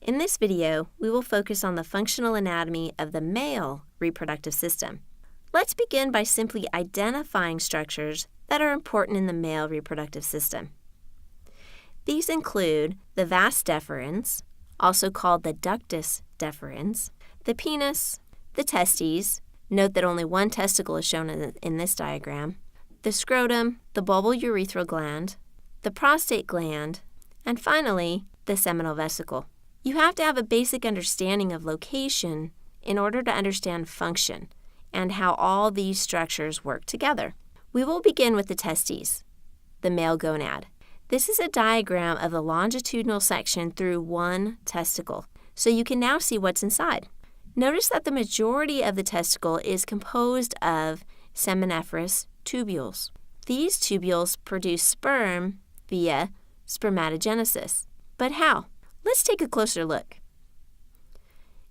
In this video, we will focus on the functional anatomy of the male reproductive system. Let's begin by simply identifying structures that are important in the male reproductive system. These include the vas deferens, also called the ductus deferens, the penis, the testes, note that only one testicle is shown in this diagram, the scrotum, the bulbourethral gland, the prostate gland, and finally, the seminal vesicle. You have to have a basic understanding of location in order to understand function and how all these structures work together. We will begin with the testes, the male gonad. This is a diagram of the longitudinal section through one testicle, so you can now see what's inside. Notice that the majority of the testicle is composed of seminiferous tubules. These tubules produce sperm via spermatogenesis. But how? Let's take a closer look.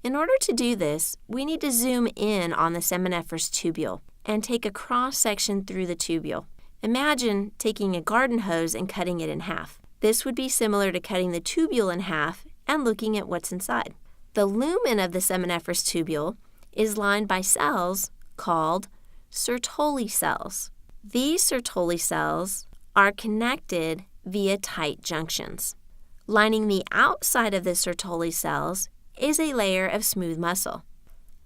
In order to do this, we need to zoom in on the seminiferous tubule and take a cross-section through the tubule. Imagine taking a garden hose and cutting it in half. This would be similar to cutting the tubule in half and looking at what's inside. The lumen of the seminiferous tubule is lined by cells called Sertoli cells. These Sertoli cells are connected via tight junctions. Lining the outside of the Sertoli cells is a layer of smooth muscle.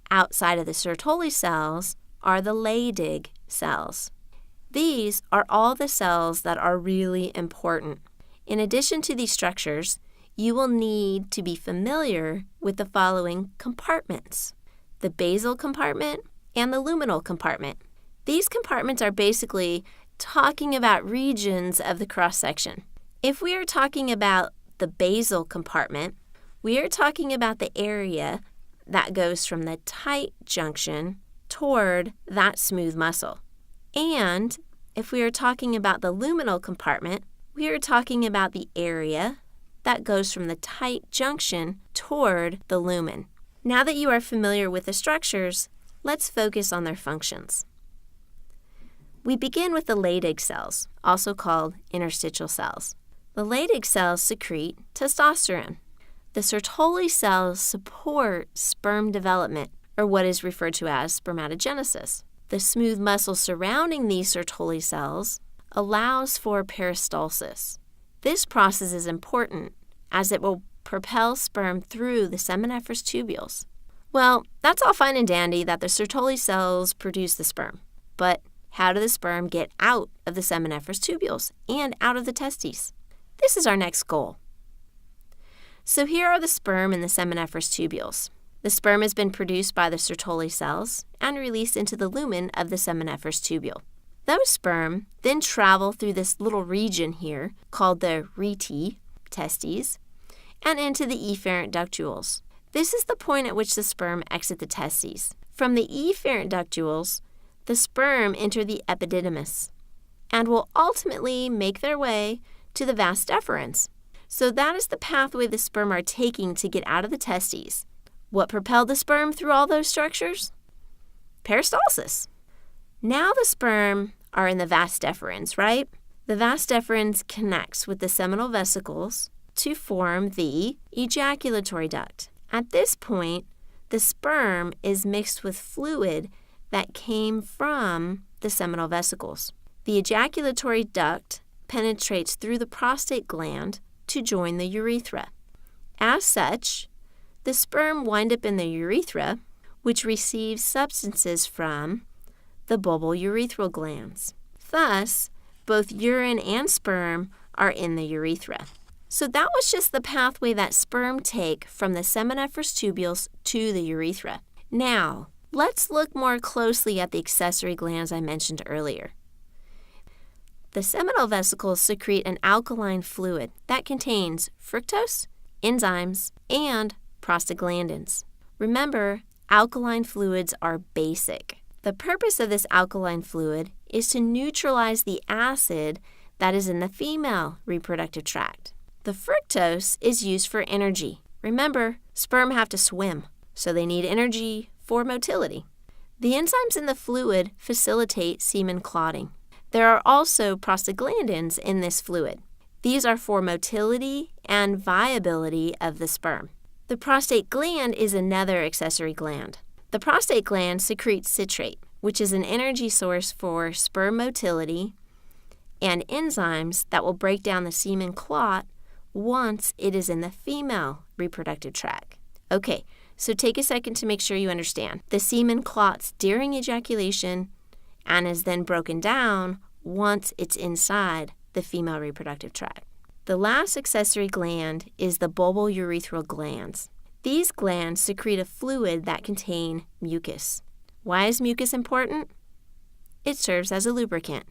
Outside of the Sertoli cells are the Leydig cells. These are all the cells that are really important. In addition to these structures, you will need to be familiar with the following compartments: the basal compartment and the luminal compartment. These compartments are basically talking about regions of the cross-section. If we are talking about the basal compartment, we are talking about the area that goes from the tight junction toward that smooth muscle. And if we are talking about the luminal compartment, we are talking about the area that goes from the tight junction toward the lumen. Now that you are familiar with the structures, let's focus on their functions. We begin with the Leydig cells, also called interstitial cells. The Leydig cells secrete testosterone. The Sertoli cells support sperm development, or what is referred to as spermatogenesis. The smooth muscle surrounding these Sertoli cells allows for peristalsis. This process is important as it will propel sperm through the seminiferous tubules. Well, that's all fine and dandy that the Sertoli cells produce the sperm, but how do the sperm get out of the seminiferous tubules and out of the testes? This is our next goal. So here are the sperm in the seminiferous tubules. The sperm has been produced by the Sertoli cells and released into the lumen of the seminiferous tubule. Those sperm then travel through this little region here called the rete, testes, and into the efferent ductules. This is the point at which the sperm exit the testes. From the efferent ductules, the sperm enter the epididymis and will ultimately make their way to the vas deferens. So that is the pathway the sperm are taking to get out of the testes. What propelled the sperm through all those structures? Peristalsis. Now the sperm are in the vas deferens, right? The vas deferens connects with the seminal vesicles to form the ejaculatory duct. At this point, the sperm is mixed with fluid that came from the seminal vesicles. The ejaculatory duct penetrates through the prostate gland to join the urethra. As such, the sperm wind up in the urethra, which receives substances from the bulbourethral glands. Thus, both urine and sperm are in the urethra. So that was just the pathway that sperm take from the seminiferous tubules to the urethra. Now, let's look more closely at the accessory glands I mentioned earlier. The seminal vesicles secrete an alkaline fluid that contains fructose, enzymes, and prostaglandins. Remember, alkaline fluids are basic. The purpose of this alkaline fluid is to neutralize the acid that is in the female reproductive tract. The fructose is used for energy. Remember, sperm have to swim, so they need energy for motility. The enzymes in the fluid facilitate semen clotting. There are also prostaglandins in this fluid. These are for motility and viability of the sperm. The prostate gland is another accessory gland. The prostate gland secretes citrate, which is an energy source for sperm motility and enzymes that will break down the semen clot once it is in the female reproductive tract. Okay, so take a second to make sure you understand. The semen clots during ejaculation and is then broken down once it's inside the female reproductive tract. The last accessory gland is the bulbourethral glands. These glands secrete a fluid that contains mucus. Why is mucus important? It serves as a lubricant.